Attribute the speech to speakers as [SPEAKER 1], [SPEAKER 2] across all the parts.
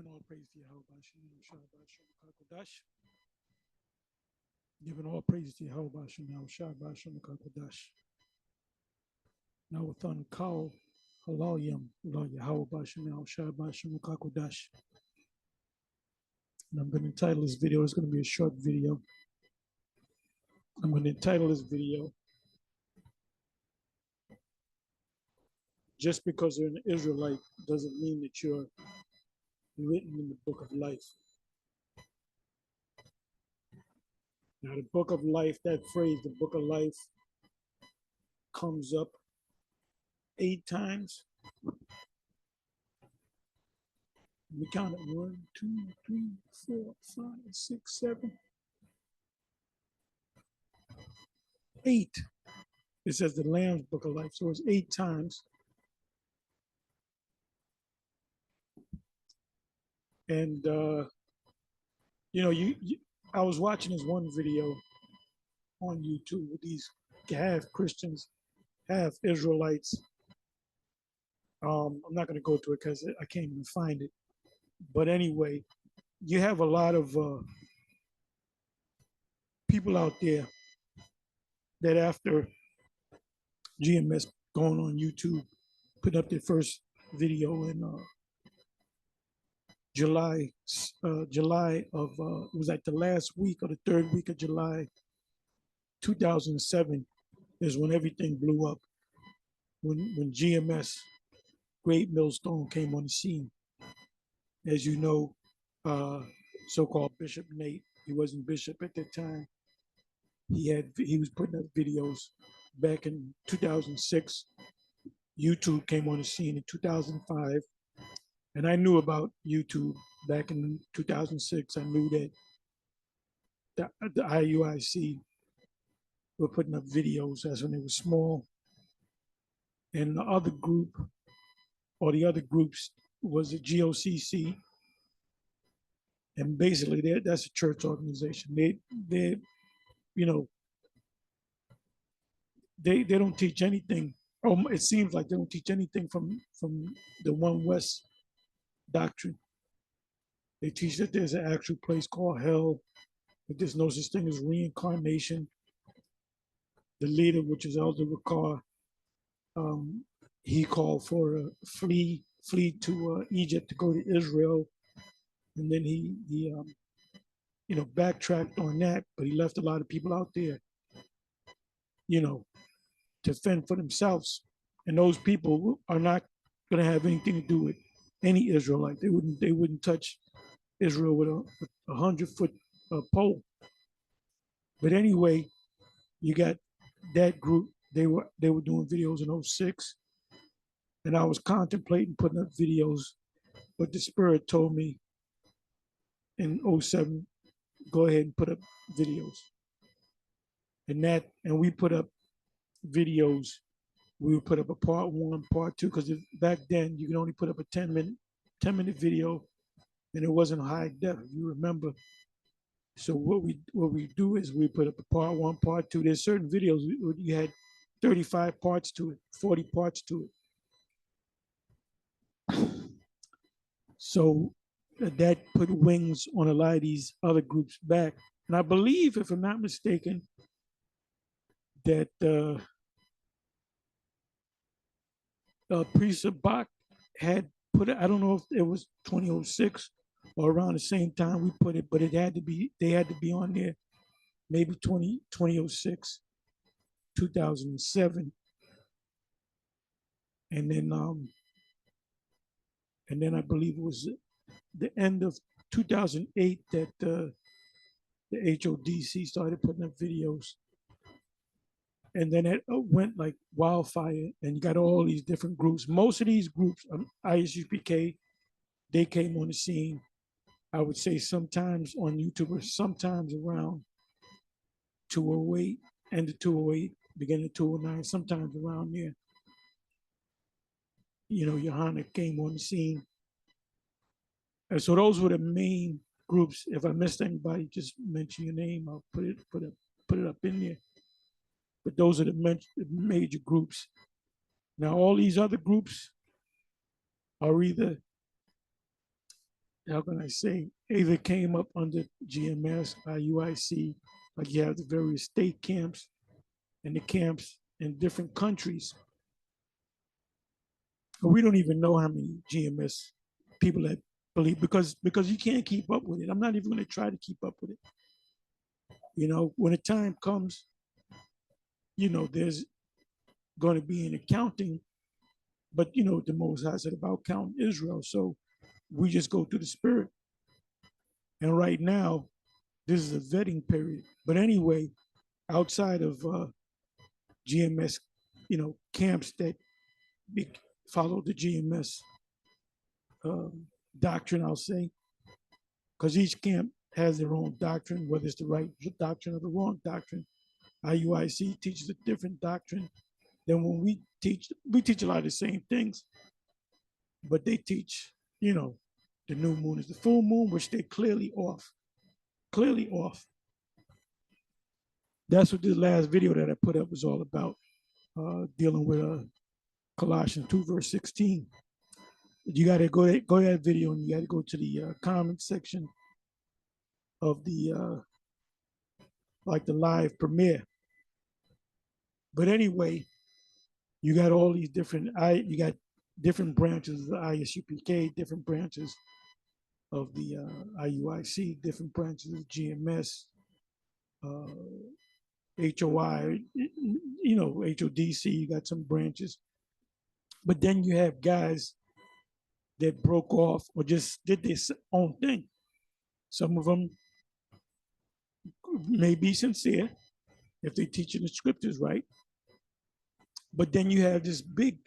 [SPEAKER 1] Giving all praise to Yahweh Shem Shah Bashem Kakodash. Giving all praise to Yahweh Shem Shah Bashem Kakodash. Now with on Kal Halal Yam Yahweh Bashem Shah Bashem Kakodash. And I'm going to entitle this video, it's going to be a short video. I'm going to entitle this video, just because you're an Israelite doesn't mean that you're written in the book of life. Now, the book of life, that phrase, the book of life, comes up 8 times. We count it 1, 2, 3, 4, 5, 6, 7, 8. It says the Lamb's book of life, so it's 8 times. And I was watching this one video on YouTube with these half Christians, half Israelites. I'm not going to go to it because I can't even find it. But anyway, you have a lot of people out there that after GMS going on YouTube, put up their first video in July of, it was like the last week or the 3rd week of July, 2007 is when everything blew up. When GMS, Great Millstone, came on the scene. As you know, so-called Bishop Nate, he wasn't bishop at that time. He was putting up videos back in 2006. YouTube came on the scene in 2005. And I knew about YouTube back in 2006. I knew that the IUIC were putting up videos. That's when they were small. And the other group, or the other groups, was the GOCC. And basically, that's a church organization. They don't teach anything. It seems like they don't teach anything from the One West doctrine. They teach that there's an actual place called hell, that there's no such thing as reincarnation. The leader, which is Elder Ricard, he called for a flee to Egypt to go to Israel, and then he backtracked on that, but he left a lot of people out there, to fend for themselves, and those people are not going to have anything to do with any Israelite. They wouldn't touch Israel with a 100-foot pole. But anyway, you got that group. They were doing videos in 06, and I was contemplating putting up videos, but the Spirit told me in 07, go ahead and put up videos. And we put up videos. We would put up a part 1, part 2, because back then you could only put up a 10-minute video, and it wasn't high def, if you remember. So what we do is we put up a part 1, part 2. There's certain videos you had 35 parts to it, 40 parts to it. So that put wings on a lot of these other groups back. And I believe, if I'm not mistaken, that Priest of Bach had put it, I don't know if it was 2006 or around the same time we put it, but they had to be on there maybe 2006, 2007. And then I believe it was the end of 2008 that the HODC started putting up videos. And then it went like wildfire, and you got all these different groups. Most of these groups, ISUPK, they came on the scene, I would say sometimes on YouTube, or sometimes around 208, end of 208, beginning of 209, sometimes around there. Johanna came on the scene. And so those were the main groups. If I missed anybody, just mention your name. I'll put it up in there. But those are the major groups. Now, all these other groups are either how can I say, either came up under GMS, IUIC, like you have the various state camps and the camps in different countries. But we don't even know how many GMS people that believe because you can't keep up with it. I'm not even going to try to keep up with it. You know, when the time comes, you know, there's going to be an accounting, but you know, the Most High said about counting Israel. So we just go through the spirit. And right now, this is a vetting period. But anyway, outside of GMS, you know, camps that follow the GMS doctrine, I'll say, because each camp has their own doctrine, whether it's the right doctrine or the wrong doctrine. IUIC teaches a different doctrine than when we teach a lot of the same things, but they teach, you know, the new moon is the full moon, which they're clearly off. Clearly off. That's what this last video that I put up was all about, dealing with Colossians 2, verse 16. You got to go to that video and you got to go to the comment section of the like the live premiere. But anyway, you got all these different you got different branches of the ISUPK, different branches of the IUIC, different branches of GMS, HOI, you know, HODC. You got some branches, but then you have guys that broke off or just did their own thing. Some of them may be sincere if they're teaching the scriptures right. But then you have this big,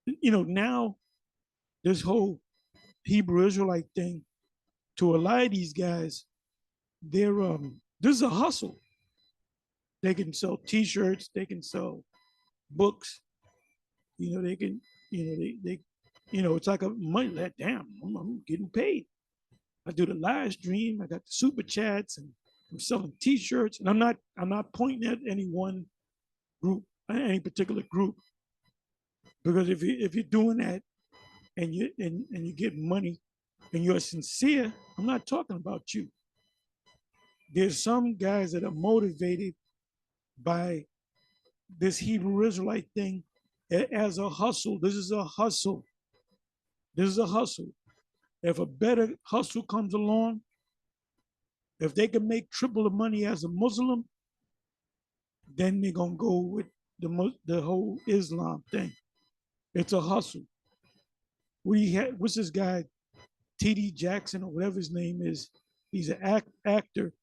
[SPEAKER 1] you know, now this whole Hebrew Israelite thing, to a lot of these guys, they're this is a hustle. They can sell T-shirts, they can sell books, you know, they can, you know, they you know, it's like a money that damn, I'm getting paid. I do the live stream, I got the super chats, and I'm selling T-shirts, and I'm not pointing at any one group, any particular group, because if you're doing that and you get money and you're sincere, I'm not talking about you. There's some guys that are motivated by this Hebrew Israelite thing as a hustle. This is a hustle. This is a hustle. If a better hustle comes along, if they can make triple the money as a Muslim, then they're gonna go with the whole Islam thing. It's a hustle. What's this guy, T.D. Jackson or whatever his name is? He's an actor.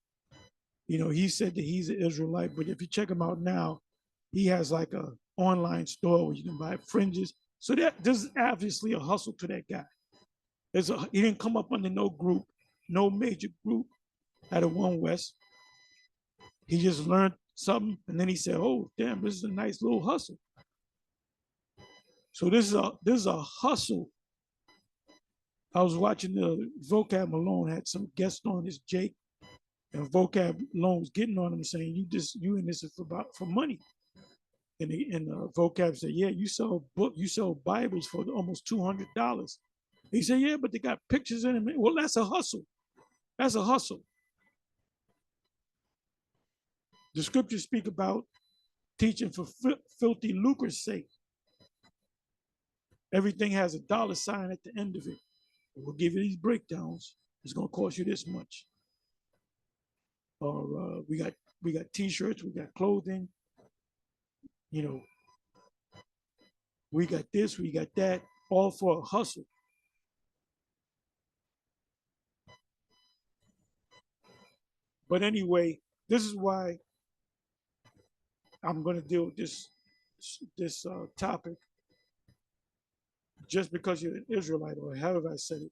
[SPEAKER 1] You know, he said that he's an Israelite, but if you check him out now, he has like a online store where you can buy fringes. So this is obviously a hustle to that guy. He didn't come up under no group, no major group out of One West. He just learned something, and then he said, "Oh, damn, this is a nice little hustle." So this is a hustle. I was watching the Vocab Malone had some guest on this Jake, and Vocab Malone was getting on him saying, "You in this for money." And Vocab said, "Yeah, you sell Bibles for almost $200." He said, "Yeah, but they got pictures in them." Well, that's a hustle. That's a hustle. The scriptures speak about teaching for filthy lucre's sake. Everything has a dollar sign at the end of it. We'll give you these breakdowns. It's going to cost you this much. Or we got T-shirts, we got clothing. You know, we got this, we got that, all for a hustle. But anyway, this is why I'm going to deal with this topic. Just because you're an Israelite, or however I said it,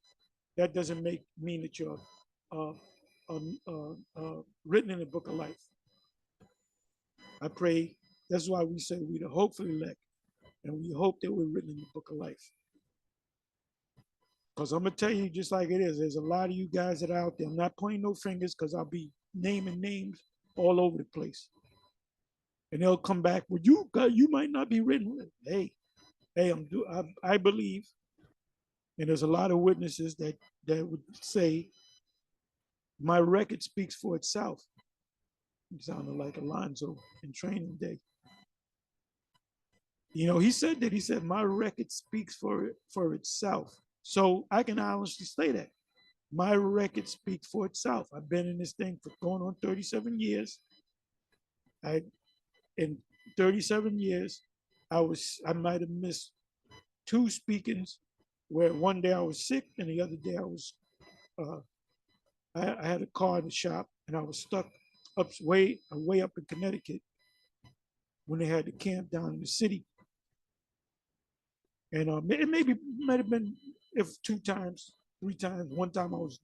[SPEAKER 1] that doesn't mean that you're written in the book of life. I pray. That's why we say we're the hopeful elect, and we hope that we're written in the book of life. Because I'm gonna tell you just like it is. There's a lot of you guys that are out there. I'm not pointing no fingers because I'll be naming names all over the place, and they'll come back. Well, you might not be written. Hey, I believe And there's a lot of witnesses that would say my record speaks for itself. He sounded like Alonzo in Training Day. You know, he said that. He said my record speaks for itself. So I can honestly say that my record speaks for itself. I've been in this thing for going on 37 years. I in 37 years, I might have missed two speakings where one day I was sick and the other day I was uh, I had a car in the shop and I was stuck way up in Connecticut when they had the camp down in the city. And it might have been if two times, three times. One time I was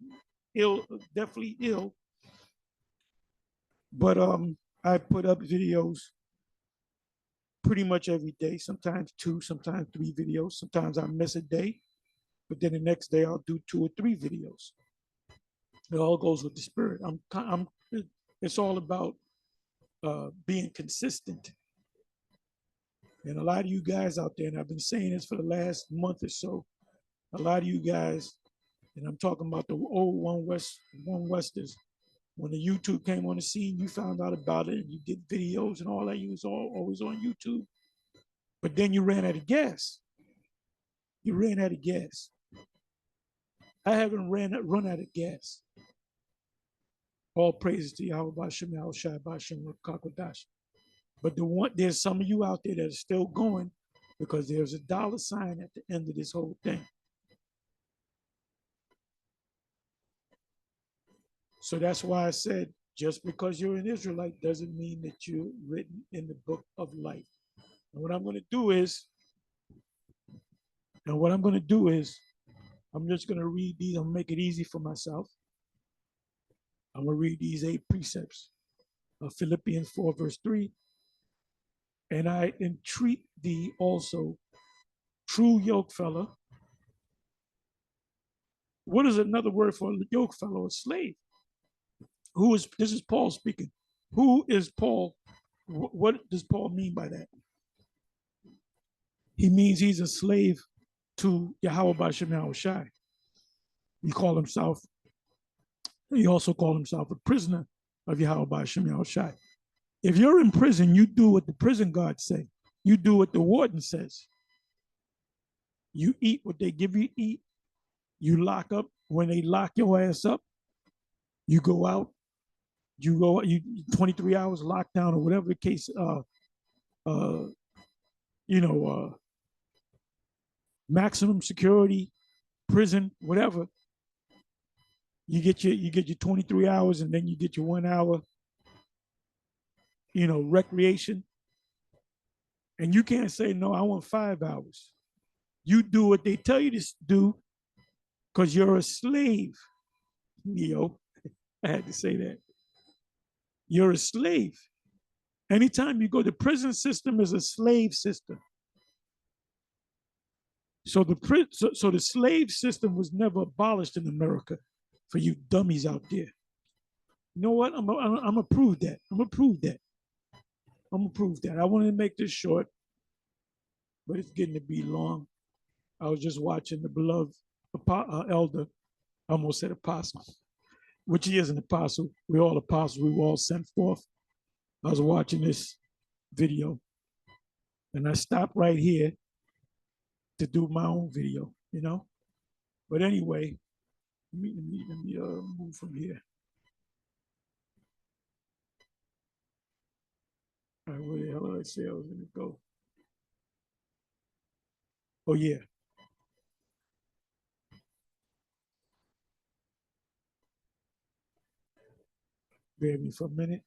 [SPEAKER 1] ill, definitely ill. But I put up videos pretty much every day. Sometimes two, sometimes three videos. Sometimes I miss a day, but then the next day I'll do two or three videos. It all goes with the spirit. It's all about being consistent. And a lot of you guys out there, and I've been saying this for the last month or so, a lot of you guys, and I'm talking about the old One Westers, when the YouTube came on the scene, you found out about it and you did videos and all that. You was always on YouTube. But then you ran out of gas. You ran out of gas. I haven't run out of gas. All praises to Yahweh Bashem, Yahweh Shai Bashem, Kakodash. But there's some of you out there that are still going because there's a dollar sign at the end of this whole thing. So that's why I said, just because you're an Israelite doesn't mean that you're written in the book of life. And what I'm going to do is, I'm just going to read these. I'm going to make it easy for myself. I'm going to read these 8 precepts of Philippians 4, verse 3. And I entreat thee also, true yoke fellow. What is another word for yoke fellow? A slave. This is Paul speaking. Who is Paul? What does Paul mean by that? He means he's a slave to Yahweh Bashem Yahweh Shai. He also called himself a prisoner of Yahweh Bashem Yahweh Shai. If you're in prison, you do what the prison guards say. You do what the warden says. You eat what they give you to eat. You lock up when they lock your ass up. You go out. You 23 hours lockdown or whatever the case. Maximum security, prison, whatever. You get your 23 hours and then you get your 1 hour, recreation. And you can't say, no, I want 5 hours. You do what they tell you to do because you're a slave. I had to say that. You're a slave. Anytime you go, the prison system is a slave system. So the slave system was never abolished in America for you dummies out there. You know what? I'm gonna prove that. I'm gonna prove that. I wanted to make this short, but it's getting to be long. I was just watching the beloved elder, I almost said apostle, which he is an apostle. We're all apostles. We were all sent forth. I was watching this video, and I stopped right here to do my own video, But anyway, let me move from here. All right, where the hell did I say I was going to go? Oh, yeah. Bear me for a minute.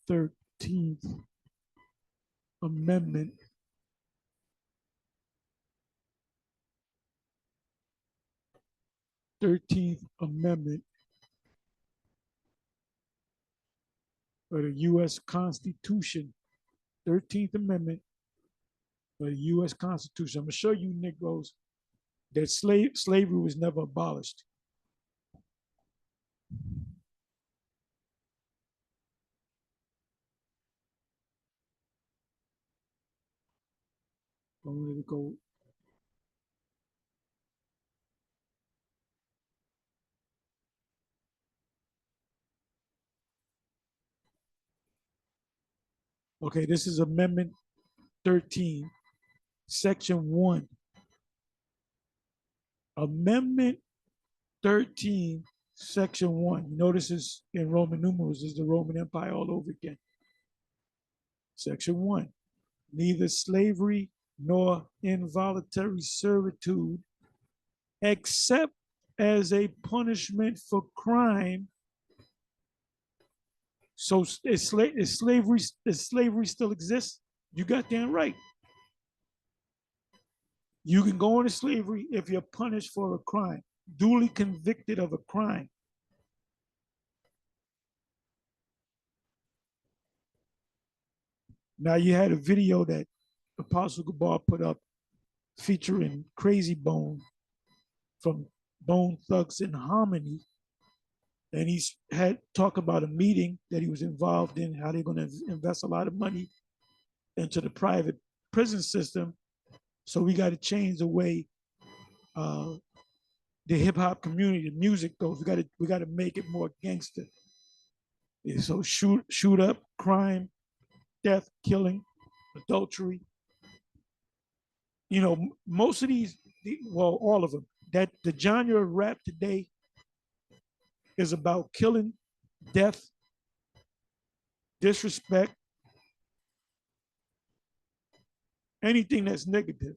[SPEAKER 1] 13th Amendment. of the U.S. Constitution. 13th Amendment of the U.S. Constitution. I'm going to show you, Negroes, that slavery was never abolished. I wanted to go Okay, this is Amendment 13, Section 1. Amendment 13, Section 1. You notice this in Roman numerals is the Roman Empire all over again. Section 1. Neither slavery nor involuntary servitude, except as a punishment for crime. So is slavery still exists? You got damn right. You can go into slavery if you're punished for a crime, duly convicted of a crime. Now you had a video that Apostle Gabar put up featuring Crazy Bone from Bone Thugs and Harmony, and he's had talk about a meeting that he was involved in, how they're going to invest a lot of money into the private prison system. So we got to change the way the hip hop community, the music goes. We got to make it more gangster. So shoot up, crime, death, killing, adultery. You know, most of these, well, all of them. That the genre of rap today is about killing, death, disrespect, anything that's negative,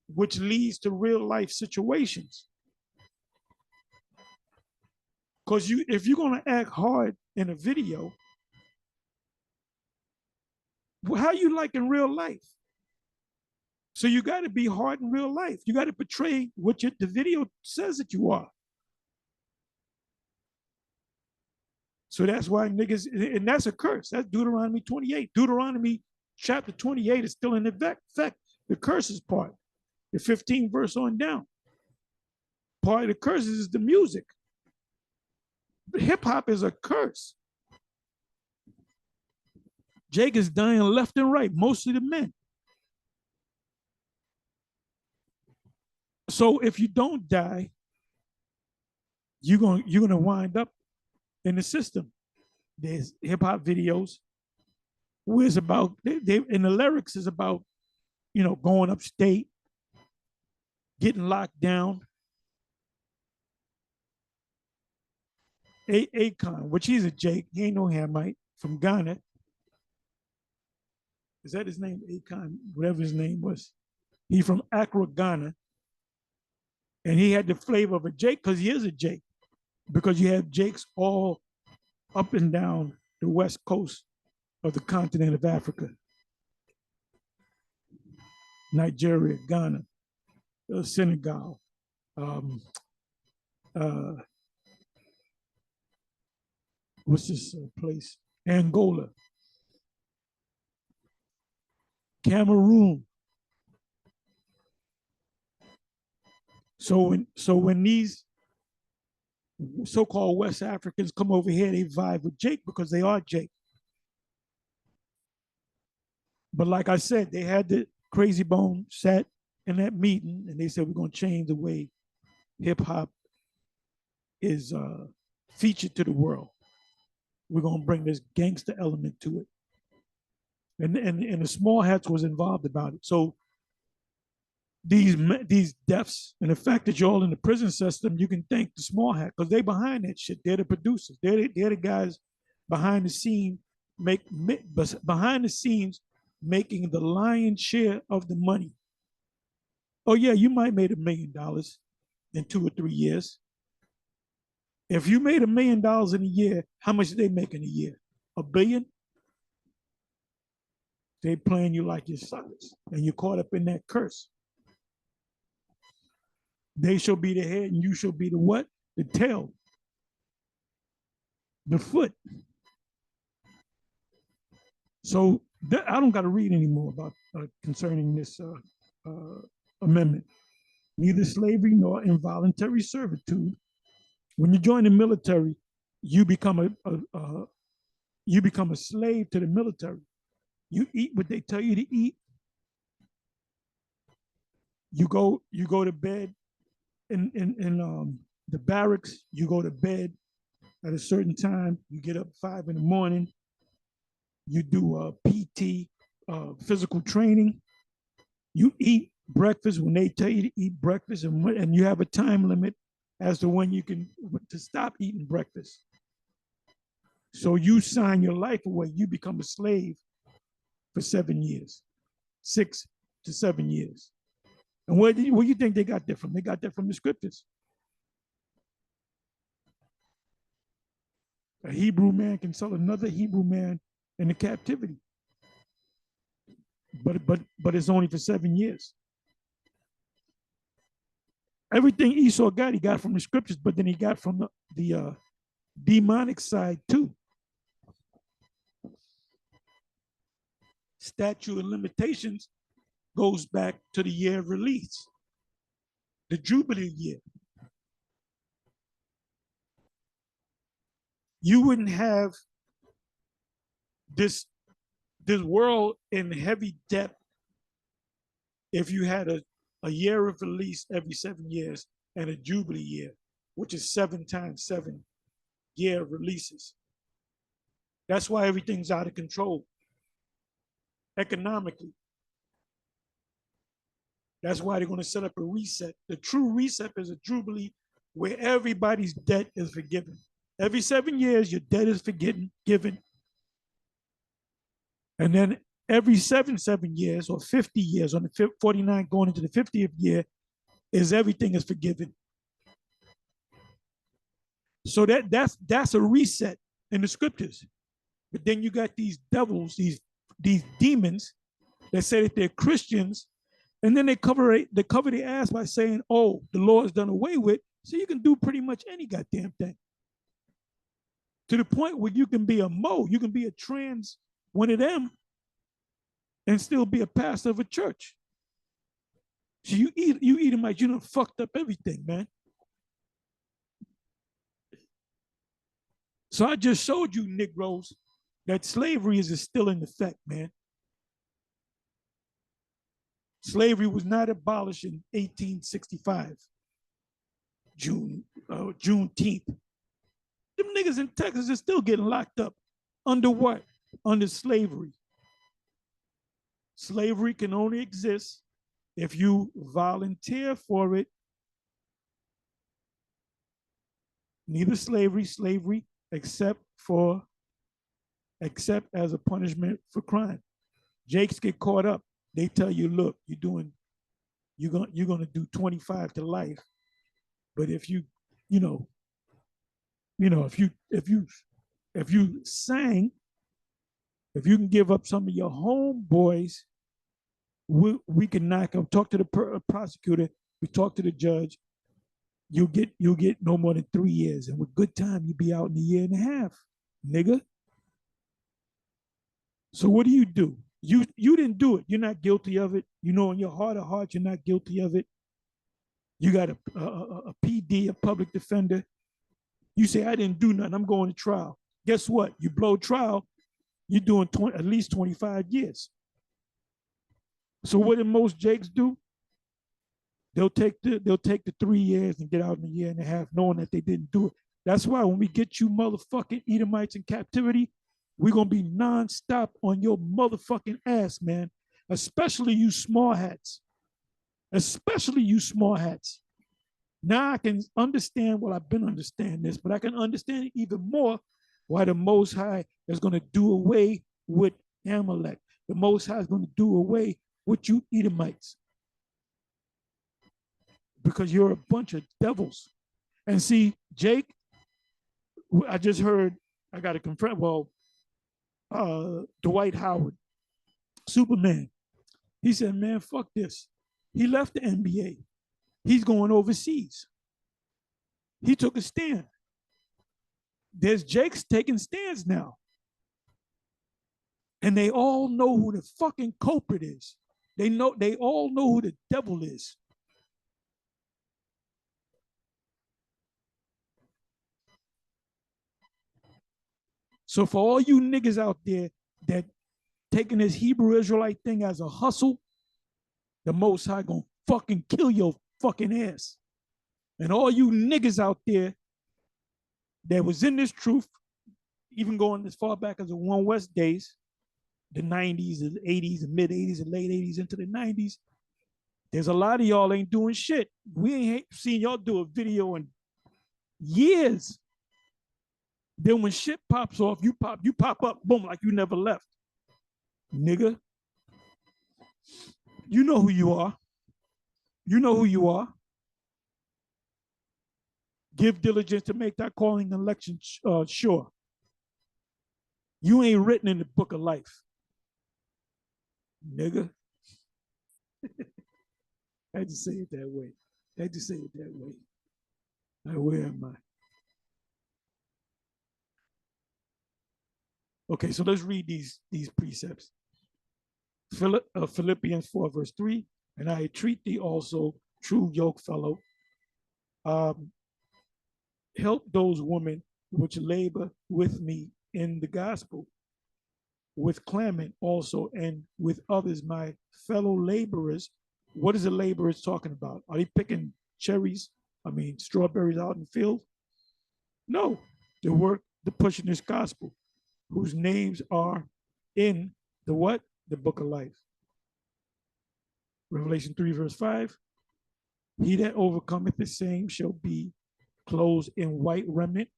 [SPEAKER 1] which leads to real life situations. Because if you're gonna act hard in a video, how you like in real life? So you got to be hard in real life. You got to portray what the video says that you are. So that's why niggas, and that's a curse. That's Deuteronomy 28. Deuteronomy chapter 28 is still in effect. The curses part, the 15th verse on down. Part of the curses is the music. Hip hop is a curse. Jake is dying left and right, mostly the men. So if you don't die, you're gonna wind up in the system. There's hip hop videos where it's about and the lyrics is about, you know, going upstate, getting locked down. Akon, which he's a Jake, he ain't no Hamite from Ghana. Is that his name? Akon, whatever his name was. He from Accra, Ghana. And he had the flavor of a Jake because he is a Jake. Because you have Jakes all up and down the west coast of the continent of Africa. Nigeria, Ghana, Senegal, what's this place? Angola, Cameroon. So when these so-called West Africans come over here, they vibe with Jake because they are Jake. But like I said, they had the Crazy Bone sat in that meeting and they said, we're going to change the way hip hop is featured to the world. We're going to bring this gangster element to it. And the small hats was involved about it. So these deaths and the fact that you're all in the prison system, you can thank the small hat because they behind that shit. They're the producers. They're the guys behind the scene behind the scenes making the lion's share of the money. Oh yeah, you might made $1 million in 2 or 3 years. If you made $1 million in a year, how much did they make in a year? $1 billion? They playing you like you're suckers and you're caught up in that curse. They shall be the head and you shall be the what? The tail. The foot. So I don't got to read anymore about concerning this amendment. Neither slavery nor involuntary servitude. When you join the military, you become a slave to the military. You eat what they tell you to eat. You go to bed in the barracks. You go to bed at a certain time. You get up 5 in the morning. you do PT, physical training. You eat breakfast when they tell you to eat breakfast, and you have a time limit as to when you can to stop eating breakfast. So you sign your life away. You become a slave for 7 years, 6 to 7 years. And where do you think they got that from? They got that from the scriptures. A Hebrew man can sell another Hebrew man into captivity, but it's only for 7 years. Everything Esau got, he got from the scriptures, but then he got from the demonic side too. Statute of limitations goes back to the year of release, the Jubilee year. You wouldn't have this world in heavy debt if you had a year of release every 7 years and a Jubilee year, which is 7 times 7 year releases. That's why everything's out of control economically. That's why they're going to set up a reset. The true reset is a Jubilee where everybody's debt is forgiven. Every 7 years, your debt is forgiven, given. And then every 7 years or 50 years, on the 49 going into the 50th year, is everything is forgiven. So that's a reset in the scriptures. But then you got these devils, these demons that say that they're Christians, and then they cover their ass by saying, "Oh, the law is done away with, so you can do pretty much any goddamn thing." To the point where you can be a Mo, you can be a trans one of them, and still be a pastor of a church. So you Edomites, you done fucked up everything, man. So I just showed you, Negroes, that slavery is still in effect, man. Slavery was not abolished in 1865, Juneteenth. Them niggas in Texas are still getting locked up. Under what? Under slavery. Slavery can only exist if you volunteer for it. Neither slavery, except as a punishment for crime. Jakes get caught up. They tell you, look, you're gonna do 25 to life. But if you sang, if you can give up some of your homeboys, we can knock them. Talk to the prosecutor. We talk to the judge. You'll get no more than 3 years, and with good time, you'll be out in a year and a half, nigga. So what do? You didn't do it. You're not guilty of it. You know, in your heart of hearts, you're not guilty of it. You got a PD, a public defender. You say, I didn't do nothing. I'm going to trial. Guess what? You blow trial, you're doing at least 25 years. So what did most Jakes do? They'll take the 3 years and get out in a year and a half, knowing that they didn't do it. That's why when we get you motherfucking Edomites in captivity, we're gonna be nonstop on your motherfucking ass, man. Especially you small hats. Especially you small hats. Now I can understand, well, I've been understanding this, but I can understand it even more why the Most High is going to do away with Amalek. The Most High is going to do away with you Edomites. Because you're a bunch of devils. And see, Jake, I just heard, I got to confront, Dwight Howard, Superman. He said, man, fuck this. He left the NBA. He's going overseas. He took a stand. There's Jake's taking stands now. And they all know who the fucking culprit is. They all know who the devil is. So for all you niggas out there that taking this Hebrew Israelite thing as a hustle, the Most High gonna fucking kill your fucking ass. And all you niggas out there that was in this truth, even going as far back as the One West days, the 90s, the 80s, the mid 80s, and late 80s into the 90s. There's a lot of y'all ain't doing shit. We ain't seen y'all do a video in years. Then when shit pops off, you pop up, boom, like you never left. Nigga, you know who you are. You know who you are. Give diligence to make that calling and election sure. You ain't written in the book of life, nigga. I had to say it that way. I had to say it that way. Now, where am I? Okay, so let's read these precepts. Philippians 4, verse 3. And I entreat thee also, true yoke fellow, help those women which labor with me in the gospel, with Clement also, and with others, my fellow laborers. What is the laborers talking about? Are they picking cherries? I mean, strawberries out in the field? No, they work to pushing this gospel, whose names are in the what? The book of life. Revelation 3, verse 5. He that overcometh the same shall be clothed in white remnant.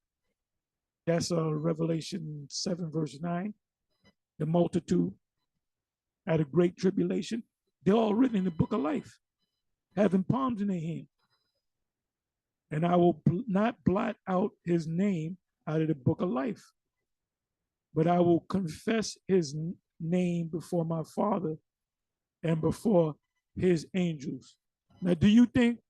[SPEAKER 1] That's Revelation 7, verse 9. The multitude at a great tribulation. They're all written in the book of life, having palms in their hand. And I will not blot out his name out of the book of life, but I will confess his name before my Father and before his angels. Now, do you think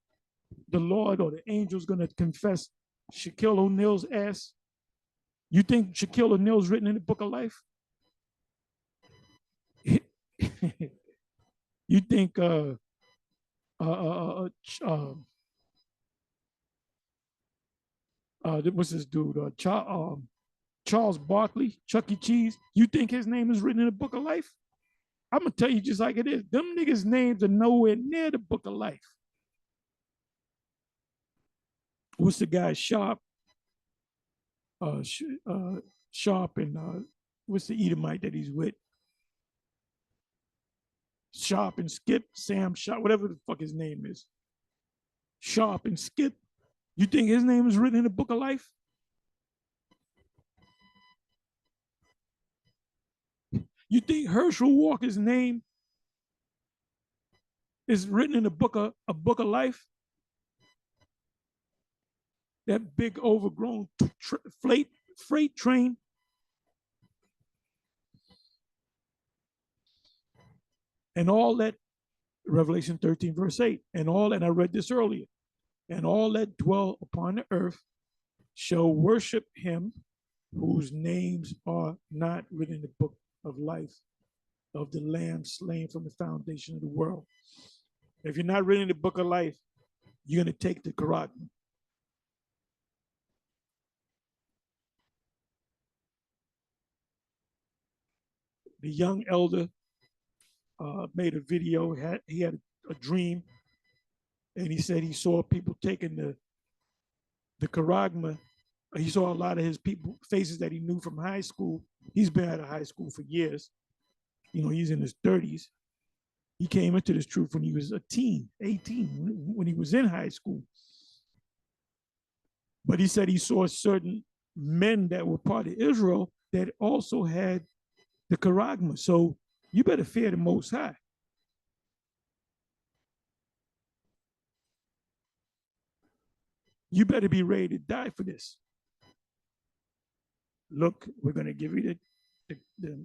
[SPEAKER 1] the Lord or the angels going to confess Shaquille O'Neal's ass? You think Shaquille O'Neal's written in the book of life? You think what's this dude? Charles Barkley, Chuck E. Cheese. You think his name is written in the book of life? I'm gonna tell you just like it is. Them niggas' names are nowhere near the book of life. What's the guy? Sharp and what's the Edomite that he's with? Sharp and Skip, Sam Sharp, whatever the fuck his name is. Sharp and Skip. You think his name is written in the book of life? You think Herschel Walker's name is written in a book of life? That big overgrown freight train. And all that, Revelation 13, verse 8, and all, and I read this earlier, and all that dwell upon the earth shall worship him whose names are not written in the book of life of the Lamb slain from the foundation of the world. If you're not written in the book of life, you're going to take the Quran. The young elder made a video. He had a dream, and he said he saw people taking the charagma. He saw a lot of his people faces that he knew from high school. He's been out of high school for years. You know, he's in his 30s. He came into this truth when he was a teen, 18, when he was in high school. But he said he saw certain men that were part of Israel that also had the charagma. So you better fear the Most High. You better be ready to die for this. Look, we're going to give you the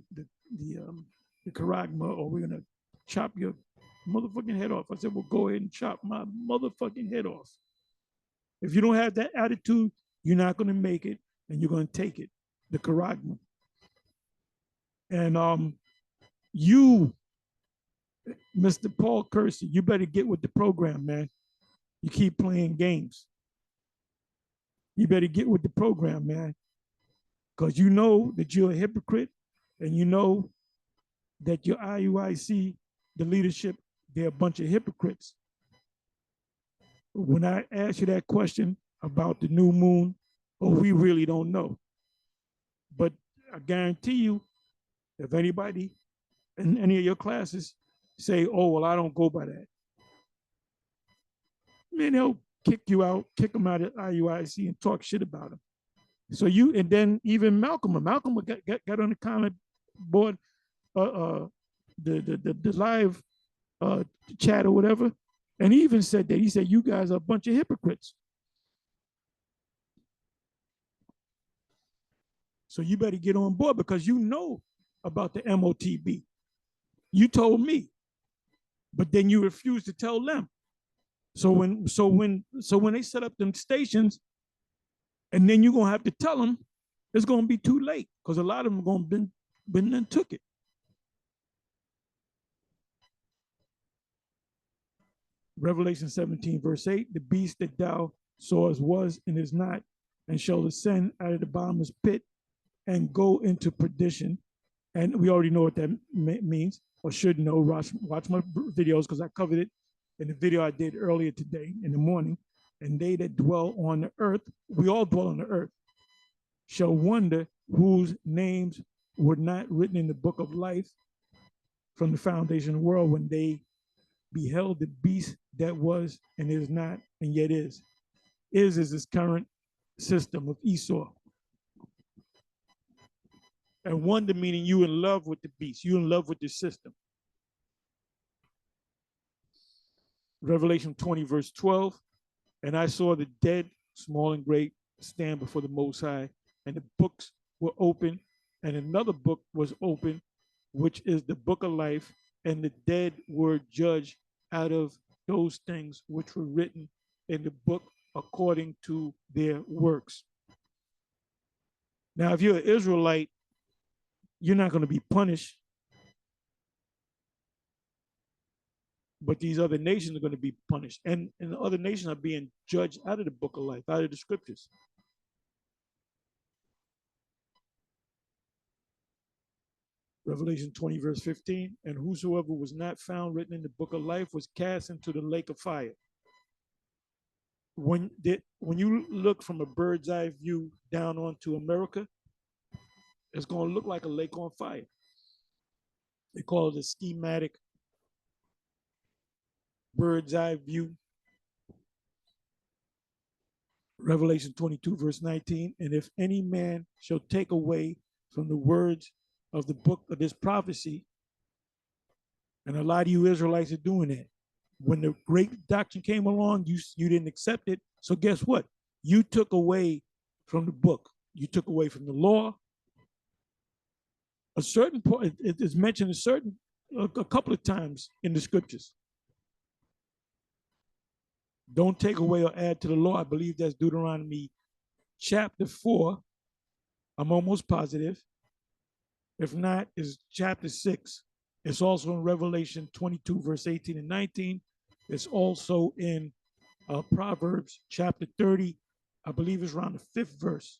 [SPEAKER 1] charagma, or we're going to chop your motherfucking head off. I said, well, go ahead and chop my motherfucking head off. If you don't have that attitude, you're not going to make it, and you're going to take it, the charagma. And you, Mr. Paul Kersey, you better get with the program, man. You keep playing games. You better get with the program, man. Because you know that you're a hypocrite, and you know that your IUIC, the leadership, they're a bunch of hypocrites. When I ask you that question about the new moon, oh, we really don't know. But I guarantee you, if anybody in any of your classes say, oh, well, I don't go by that, man, they'll kick you out, kick them out at IUIC and talk shit about them. So and then even Malcolm got on the comment board, uh, uh, the live chat or whatever, and he even said that. He said, you guys are a bunch of hypocrites. So you better get on board because you know about the MOTB. You told me, but then you refused to tell them. So when they set up them stations, and then you're gonna have to tell them, it's gonna be too late because a lot of them are gonna been and took it. Revelation 17, verse 8, the beast that thou sawest was and is not, and shall ascend out of the bottomless pit and go into perdition. And we already know what that means, or should know. Watch my videos because I covered it in the video I did earlier today in the morning. And they that dwell on the earth, we all dwell on the earth, shall wonder whose names were not written in the book of life from the foundation of the world when they beheld the beast that was and is not and yet is. Is this current system of Esau. And wonder meaning you in love with the beast, you in love with the system. Revelation 20, verse 12. And I saw the dead, small and great, stand before the Most High, and the books were open, and another book was open, which is the book of life, and the dead were judged out of those things which were written in the book according to their works. Now, if you're an Israelite, you're not going to be punished, but these other nations are going to be punished, and the other nations are being judged out of the book of life, out of the scriptures. Revelation 20, verse 15, and whosoever was not found written in the book of life was cast into the lake of fire. When you look from a bird's eye view down onto America, it's going to look like a lake on fire. They call it a schematic bird's eye view. Revelation 22, verse 19, and if any man shall take away from the words of the book of this prophecy, and a lot of you Israelites are doing that. When the great doctrine came along, you didn't accept it. So guess what? You took away from the book. You took away from the law. A certain point, it is mentioned a couple of times in the scriptures. Don't take away or add to the law. I believe that's Deuteronomy chapter 4. I'm almost positive. If not, it's chapter 6. It's also in Revelation 22, verse 18 and 19. It's also in Proverbs chapter 30. I believe it's around the 5th verse.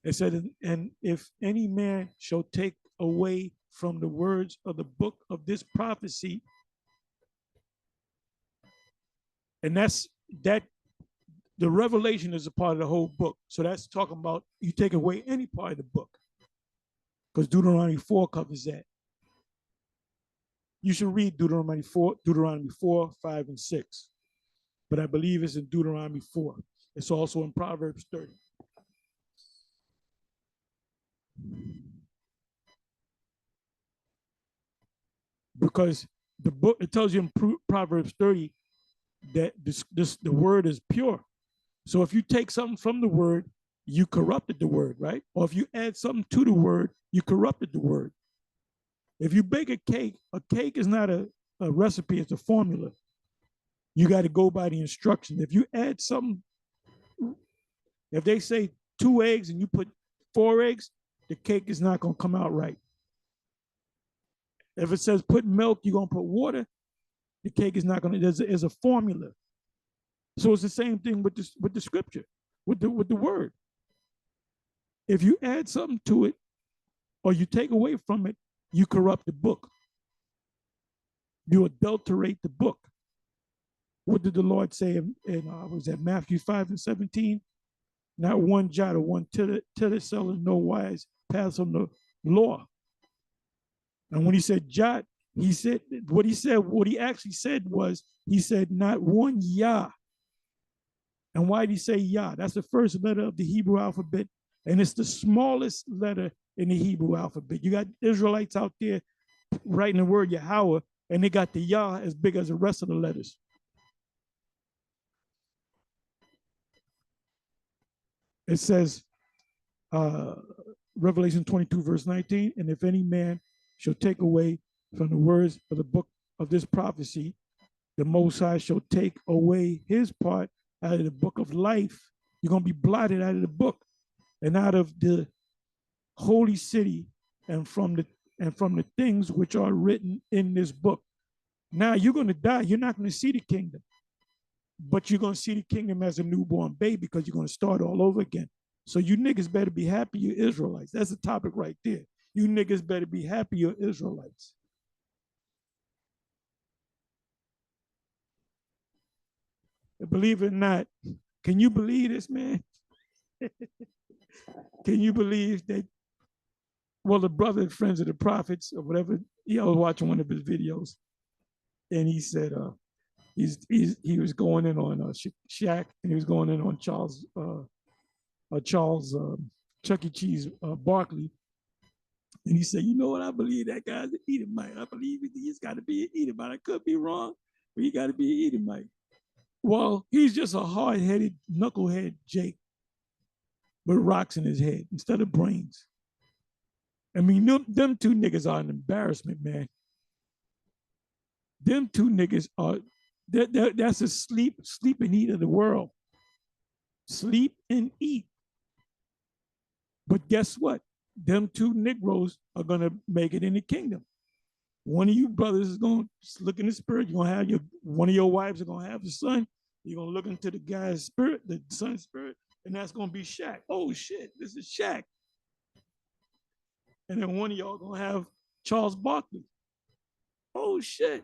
[SPEAKER 1] It said, and if any man shall take away from the words of the book of this prophecy, and that the revelation is a part of the whole book. So that's talking about you take away any part of the book, because Deuteronomy 4 covers that. You should read Deuteronomy 4, 5, and 6. But I believe it's in Deuteronomy 4. It's also in Proverbs 30. Because the book, it tells you in Proverbs 30 that the word is pure. So if you take something from the word, you corrupted the word, right? Or if you add something to the word, you corrupted the word. If you bake a cake is not a recipe, it's a formula. You got to go by the instructions. If you add something, if they say 2 eggs and you put 4 eggs, the cake is not going to come out right. If it says put milk, you're going to put water, the cake is not going to, there's a formula. So it's the same thing with the scripture, with the word. If you add something to it or you take away from it, you corrupt the book. You adulterate the book. What did the Lord say in was that Matthew 5 and 17? Not one jot or one tittle shall in no wise pass from the law. And when he said Jot, he said what he actually said was, he said not one Yah. And why did he say Yah? That's the first letter of the Hebrew alphabet, and it's the smallest letter in the Hebrew alphabet. You got Israelites out there writing the word Yahweh, and they got the Yah as big as the rest of the letters. It says, uh, Revelation 22, verse 19, and if any man shall take away from the words of the book of this prophecy, the Most High shall take away his part out of the book of life. You're going to be blotted out of the book and out of the holy city and from the things which are written in this book. Now you're going to die. You're not going to see the kingdom, but you're going to see the kingdom as a newborn baby because you're going to start all over again. So you niggas better be happy you're Israelites. That's the topic right there. You niggas better be happy you're Israelites. Believe it or not, can you believe this, man? Can you believe that? Well, the brother and friends of the prophets or whatever, I was watching one of his videos, and he said he was going in on Shaq, and he was going in on Charles Chuck E. Cheese Barkley, and he said, you know what? I believe that guy's an Edomite. I believe he's got to be an Edomite. I could be wrong, but he got to be an Edomite. Well, he's just a hard-headed knucklehead Jake with rocks in his head instead of brains. I mean, them two niggas are an embarrassment, man. Them two niggas are, that's a sleep and eat of the world. Sleep and eat. But guess what? Them two Negroes are going to make it in the kingdom. One of you brothers is going to look in the spirit. You're going to have one of your wives are going to have the son. You're going to look into the guy's spirit, the son's spirit, and that's going to be Shaq. Oh, shit, this is Shaq. And then one of y'all going to have Charles Barkley. Oh, shit.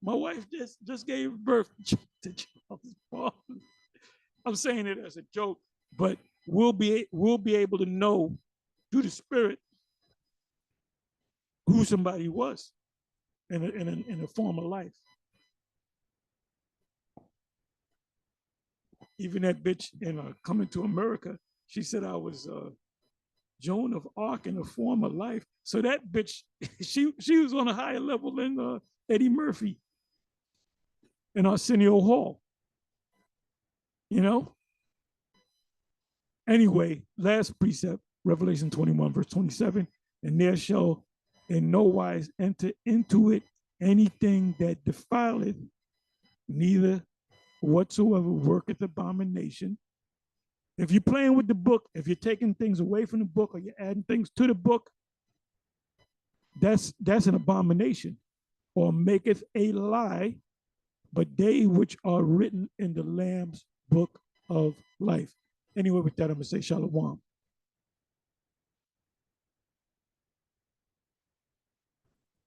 [SPEAKER 1] My wife just gave birth to Charles Barkley. I'm saying it as a joke, but we'll be able to know through the spirit who somebody was in a former life. Even that bitch in Coming to America, she said I was Joan of Arc in a former life. So that bitch, she was on a higher level than Eddie Murphy and Arsenio Hall. You know? Anyway, last precept, Revelation 21, verse 27, and there shall in no wise enter into it anything that defileth, neither whatsoever worketh abomination. If you're playing with the book, if you're taking things away from the book or you're adding things to the book, that's an abomination, or maketh a lie, but they which are written in the Lamb's book of life. Anyway, with that, I'm going to say shalom.